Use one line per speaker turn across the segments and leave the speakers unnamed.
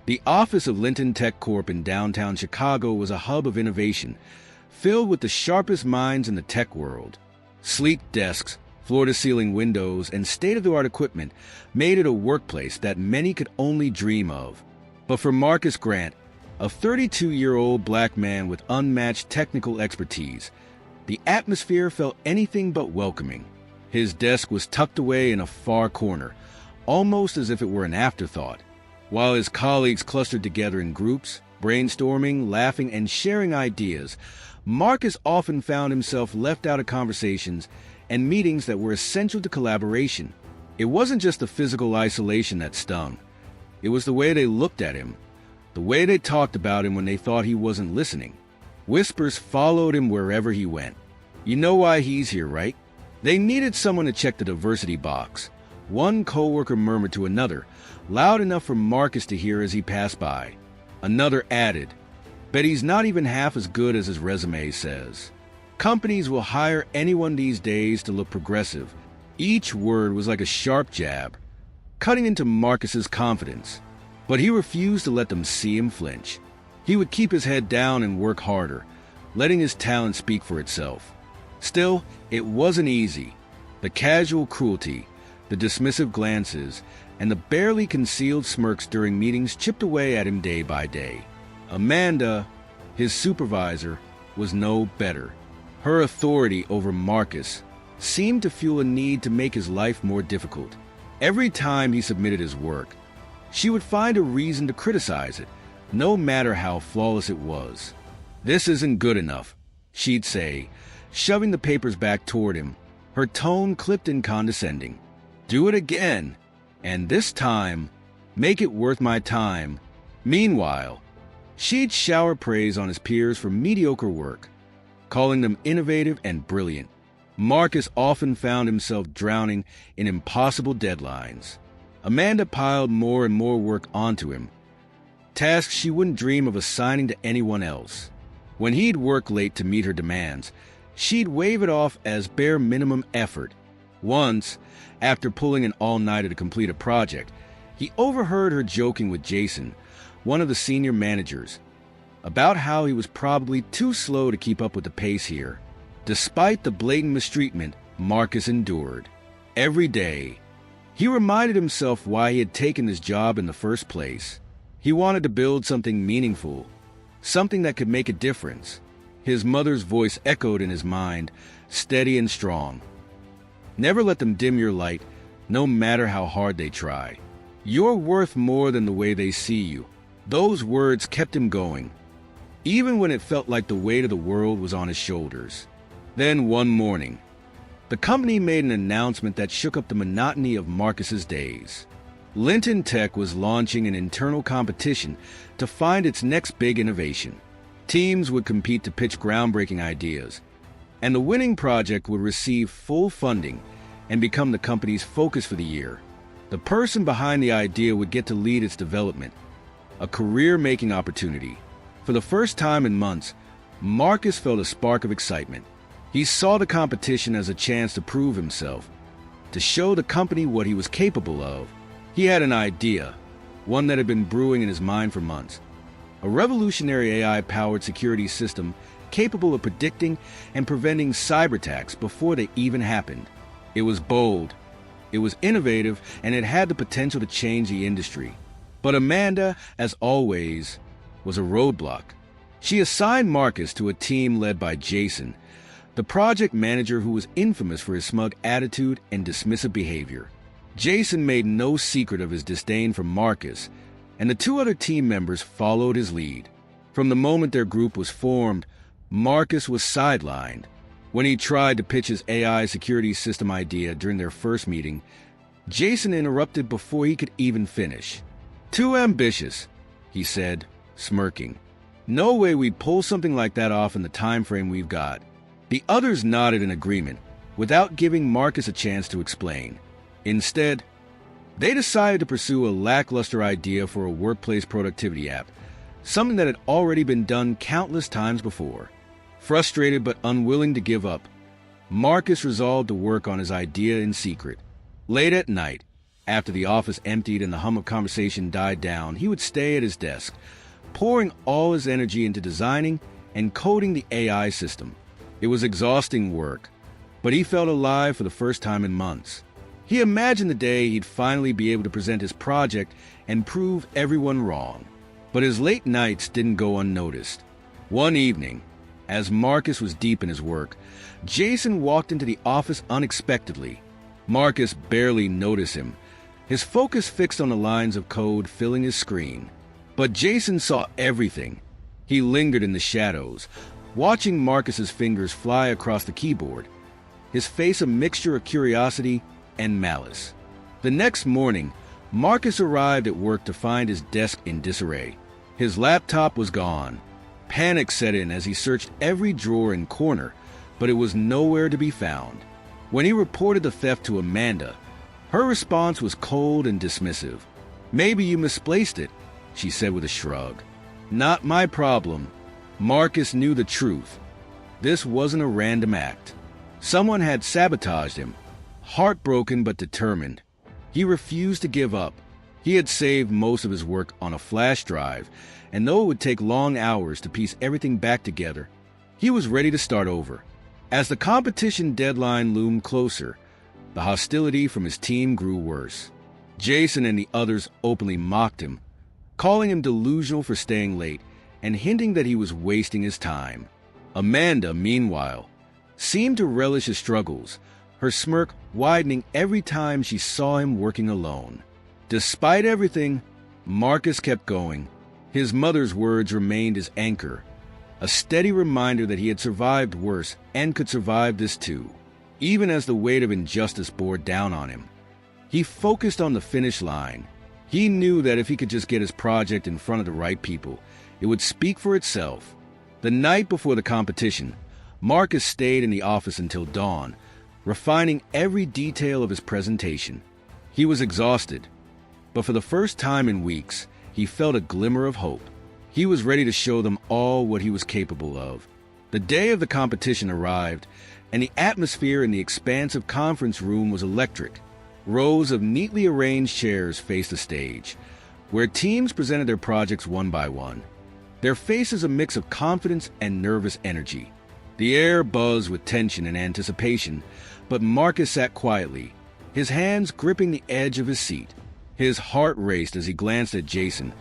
The office of Linton Tech Corp in downtown Chicago was a hub of innovation, filled with the sharpest minds in the tech world. Sleek desks, floor-to-ceiling windows, and state-of-the-art equipment made it a workplace that many could only dream of. But for Marcus Grant, a 32-year-old black man with unmatched technical expertise, the atmosphere felt anything but welcoming. His desk was tucked away in a far corner, almost as if it were an afterthought. While his colleagues clustered together in groups, brainstorming, laughing, and sharing ideas, Marcus often found himself left out of conversations and meetings that were essential to collaboration. It wasn't just the physical isolation that stung. It was the way they looked at him, the way they talked about him when they thought he wasn't listening. Whispers followed him wherever he went. "You know why he's here, right?" They needed someone to check the diversity box. One coworker murmured to another, loud enough for Marcus to hear as he passed by. Another added, "Bet he's not even half as good as his resume says." Companies will hire anyone these days to look progressive. Each word was like a sharp jab, cutting into Marcus's confidence. But he refused to let them see him flinch. He would keep his head down and work harder, letting his talent speak for itself. Still, it wasn't easy. The casual cruelty, the dismissive glances, and the barely concealed smirks during meetings chipped away at him day by day. Amanda, his supervisor, was no better. Her authority over Marcus seemed to fuel a need to make his life more difficult. Every time he submitted his work, she would find a reason to criticize it, no matter how flawless it was. "This isn't good enough," she'd say, shoving the papers back toward him, her tone clipped and condescending. "Do it again, and this time, make it worth my time." Meanwhile, she'd shower praise on his peers for mediocre work, calling them innovative and brilliant. Marcus often found himself drowning in impossible deadlines. Amanda piled more and more work onto him, tasks she wouldn't dream of assigning to anyone else. When he'd work late to meet her demands, she'd wave it off as bare minimum effort. Once, after pulling an all-nighter to complete a project, he overheard her joking with Jason, one of the senior managers, about how he was probably too slow to keep up with the pace here. Despite the blatant mistreatment Marcus endured, every day, he reminded himself why he had taken this job in the first place. He wanted to build something meaningful, something that could make a difference. His mother's voice echoed in his mind, steady and strong. "Never let them dim your light, no matter how hard they try. You're worth more than the way they see you." Those words kept him going, even when it felt like the weight of the world was on his shoulders. Then one morning, the company made an announcement that shook up the monotony of Marcus's days. Linton Tech was launching an internal competition to find its next big innovation. Teams would compete to pitch groundbreaking ideas, and the winning project would receive full funding and become the company's focus for the year. The person behind the idea would get to lead its development, a career-making opportunity. For the first time in months, Marcus felt a spark of excitement. He saw the competition as a chance to prove himself, to show the company what he was capable of. He had an idea, one that had been brewing in his mind for months. A revolutionary AI-powered security system capable of predicting and preventing cyber attacks before they even happened. It was bold, it was innovative, and it had the potential to change the industry. But Amanda, as always, was a roadblock. She assigned Marcus to a team led by Jason, the project manager who was infamous for his smug attitude and dismissive behavior. Jason made no secret of his disdain for Marcus, and the two other team members followed his lead. From the moment their group was formed, Marcus was sidelined. When he tried to pitch his AI security system idea during their first meeting, Jason interrupted before he could even finish. "Too ambitious," he said, smirking. "No way we'd pull something like that off in the time frame we've got." The others nodded in agreement, without giving Marcus a chance to explain. Instead, they decided to pursue a lackluster idea for a workplace productivity app, something that had already been done countless times before. Frustrated but unwilling to give up, Marcus resolved to work on his idea in secret. Late at night, After the office emptied and the hum of conversation died down, he would stay at his desk, pouring all his energy into designing and coding the AI system. It was exhausting work, but he felt alive for the first time in months. He imagined the day he'd finally be able to present his project and prove everyone wrong. But his late nights didn't go unnoticed. One evening, as Marcus was deep in his work, Jason walked into the office unexpectedly. Marcus barely noticed him, his focus fixed on the lines of code filling his screen. But Jason saw everything. He lingered in the shadows, watching Marcus's fingers fly across the keyboard, his face a mixture of curiosity and malice. The next morning, Marcus arrived at work to find his desk in disarray. His laptop was gone. Panic set in as he searched every drawer and corner, but it was nowhere to be found. When he reported the theft to Amanda, her response was cold and dismissive. "Maybe you misplaced it," she said with a shrug. "Not my problem." Marcus knew the truth. This wasn't a random act. Someone had sabotaged him. Heartbroken but determined, he refused to give up. He had saved most of his work on a flash drive, and though it would take long hours to piece everything back together, he was ready to start over. As the competition deadline loomed closer, the hostility from his team grew worse. Jason and the others openly mocked him, calling him delusional for staying late and hinting that he was wasting his time. Amanda, meanwhile, seemed to relish his struggles, her smirk widening every time she saw him working alone. Despite everything, Marcus kept going. His mother's words remained his anchor, a steady reminder that he had survived worse and could survive this too. Even as the weight of injustice bore down on him, he focused on the finish line. He knew that if he could just get his project in front of the right people, it would speak for itself. The night before the competition, Marcus stayed in the office until dawn, refining every detail of his presentation. He was exhausted, but for the first time in weeks, he felt a glimmer of hope. He was ready to show them all what he was capable of. The day of the competition arrived, and the atmosphere in the expansive conference room was electric. Rows of neatly arranged chairs faced the stage, where teams presented their projects one by one, their faces a mix of confidence and nervous energy. The air buzzed with tension and anticipation, but Marcus sat quietly, his hands gripping the edge of his seat. His heart raced as he glanced at Jason,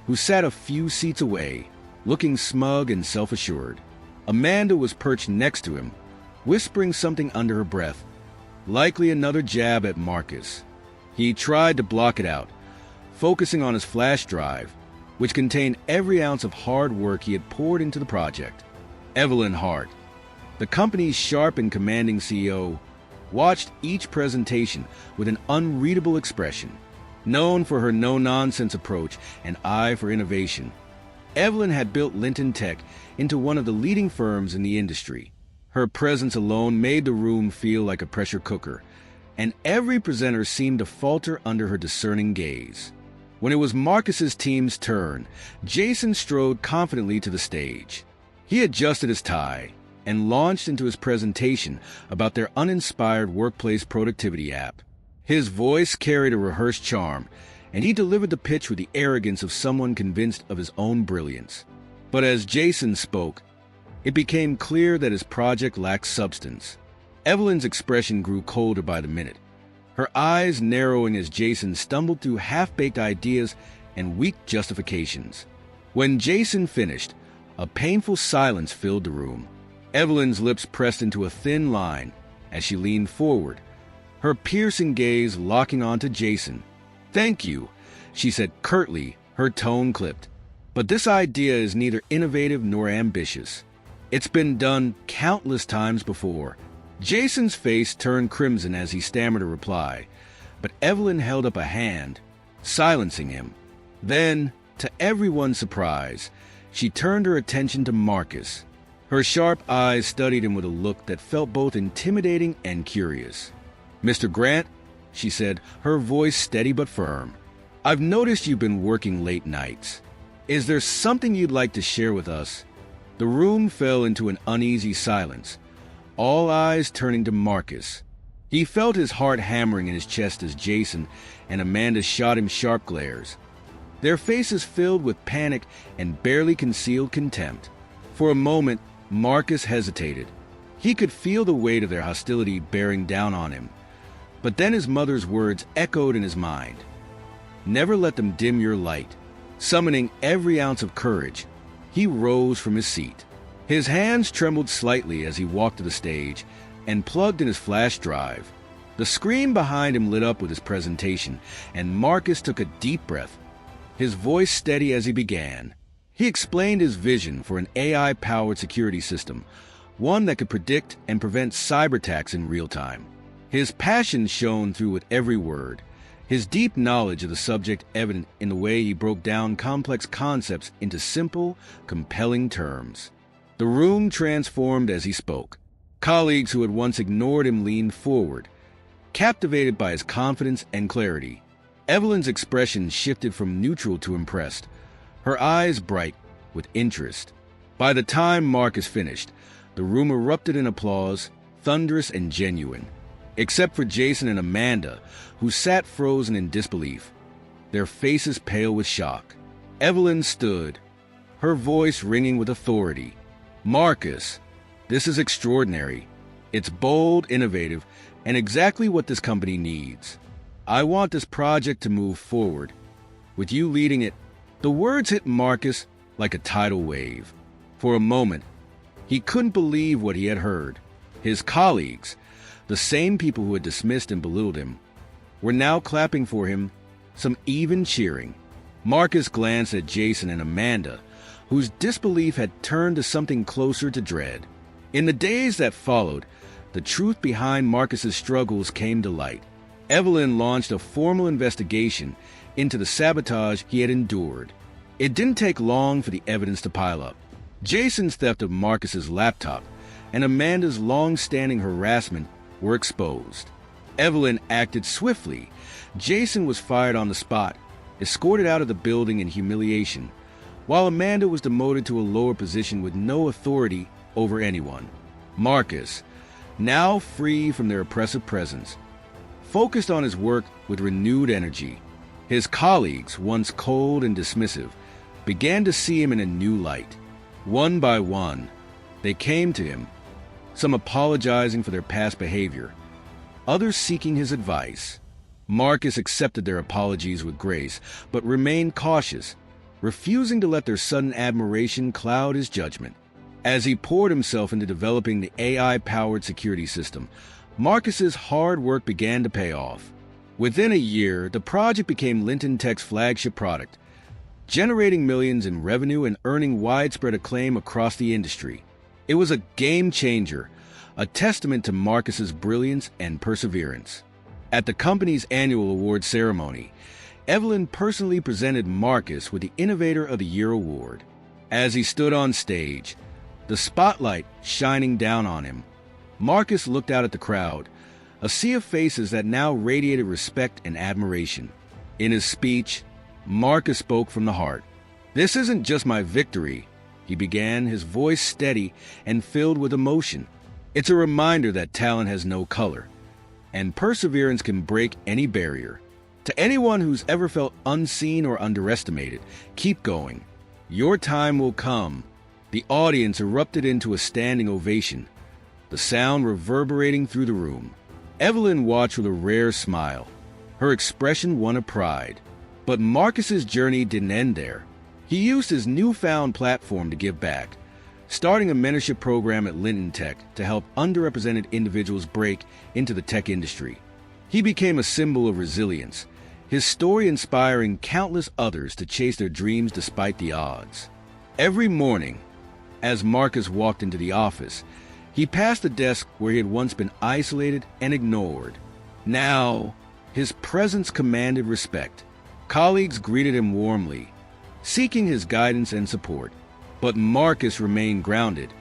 who sat a few seats away, looking smug and self-assured. Amanda was perched next to him, whispering something under her breath, likely another jab at Marcus. He tried to block it out, focusing on his flash drive, which contained every ounce of hard work he had poured into the project. Evelyn Hart, the company's sharp and commanding CEO, watched each presentation with an unreadable expression. Known for her no-nonsense approach and eye for innovation, Evelyn had built Linton Tech into one of the leading firms in the industry. Her presence alone made the room feel like a pressure cooker, and every presenter seemed to falter under her discerning gaze. When it was Marcus's team's turn, Jason strode confidently to the stage. He adjusted his tie and launched into his presentation about their uninspired workplace productivity app. His voice carried a rehearsed charm, and he delivered the pitch with the arrogance of someone convinced of his own brilliance. But as Jason spoke, it became clear that his project lacked substance. Evelyn's expression grew colder by the minute, her eyes narrowing as Jason stumbled through half-baked ideas and weak justifications. When Jason finished, a painful silence filled the room. Evelyn's lips pressed into a thin line as she leaned forward, her piercing gaze locking onto Jason. "Thank you," she said curtly, her tone clipped. "But this idea is neither innovative nor ambitious. It's been done countless times before." Jason's face turned crimson as he stammered a reply, but Evelyn held up a hand, silencing him. Then, to everyone's surprise, she turned her attention to Marcus. Her sharp eyes studied him with a look that felt both intimidating and curious. "Mr. Grant," she said, her voice steady but firm, "I've noticed you've been working late nights. Is there something you'd like to share with us?" The room fell into an uneasy silence, all eyes turning to Marcus. He felt his heart hammering in his chest as Jason and Amanda shot him sharp glares, their faces filled with panic and barely concealed contempt. For a moment, Marcus hesitated. He could feel the weight of their hostility bearing down on him. But then his mother's words echoed in his mind. Never let them dim your light. Summoning every ounce of courage, he rose from his seat. His hands trembled slightly as he walked to the stage and plugged in his flash drive. The screen behind him lit up with his presentation, and Marcus took a deep breath, his voice steady as he began. He explained his vision for an AI-powered security system, one that could predict and prevent cyber attacks in real time. His passion shone through with every word, his deep knowledge of the subject evident in the way he broke down complex concepts into simple, compelling terms. The room transformed as he spoke. Colleagues who had once ignored him leaned forward, captivated by his confidence and clarity. Evelyn's expression shifted from neutral to impressed, her eyes bright with interest. By the time Marcus finished, the room erupted in applause, thunderous and genuine, except for Jason and Amanda, who sat frozen in disbelief, their faces pale with shock. Evelyn stood, her voice ringing with authority. "Marcus, this is extraordinary. It's bold, innovative, and exactly what this company needs. I want this project to move forward, with you leading it." The words hit Marcus like a tidal wave. For a moment, he couldn't believe what he had heard. His colleagues, the same people who had dismissed and belittled him, were now clapping for him, some even cheering. Marcus glanced at Jason and Amanda, whose disbelief had turned to something closer to dread. In the days that followed, the truth behind Marcus's struggles came to light. Evelyn launched a formal investigation into the sabotage he had endured. It didn't take long for the evidence to pile up. Jason's theft of Marcus's laptop and Amanda's long-standing harassment were exposed. Evelyn acted swiftly. Jason was fired on the spot, escorted out of the building in humiliation, while Amanda was demoted to a lower position with no authority over anyone. Marcus, now free from their oppressive presence, focused on his work with renewed energy. His colleagues, once cold and dismissive, began to see him in a new light. One by one, they came to him, some apologizing for their past behavior, others seeking his advice. Marcus accepted their apologies with grace, but remained cautious, refusing to let their sudden admiration cloud his judgment. As he poured himself into developing the AI-powered security system, Marcus's hard work began to pay off. Within a year, the project became Linton Tech's flagship product, generating millions in revenue and earning widespread acclaim across the industry. It was a game changer, a testament to Marcus's brilliance and perseverance. At the company's annual award ceremony, Evelyn personally presented Marcus with the Innovator of the Year award. As he stood on stage, the spotlight shining down on him, Marcus looked out at the crowd, a sea of faces that now radiated respect and admiration. In his speech, Marcus spoke from the heart. "This isn't just my victory," he began, his voice steady and filled with emotion. "It's a reminder that talent has no color, and perseverance can break any barrier. To anyone who's ever felt unseen or underestimated, keep going. Your time will come." The audience erupted into a standing ovation, the sound reverberating through the room. Evelyn watched with a rare smile, her expression one of pride. But Marcus's journey didn't end there. He used his newfound platform to give back, starting a mentorship program at Linton Tech to help underrepresented individuals break into the tech industry. He became a symbol of resilience, his story inspiring countless others to chase their dreams despite the odds. Every morning, as Marcus walked into the office, he passed the desk where he had once been isolated and ignored. Now, his presence commanded respect. Colleagues greeted him warmly, seeking his guidance and support. But Marcus remained grounded,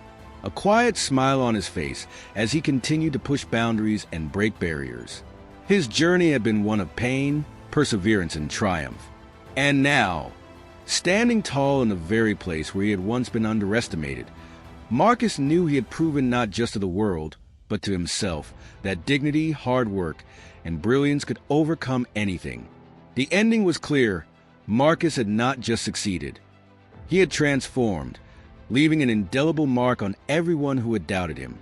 a quiet smile on his face as he continued to push boundaries and break barriers. His journey had been one of pain, perseverance, and triumph. And now, standing tall in the very place where he had once been underestimated, Marcus knew he had proven not just to the world, but to himself that dignity, hard work, and brilliance could overcome anything. The ending was clear. Marcus had not just succeeded. He had transformed, leaving an indelible mark on everyone who had doubted him.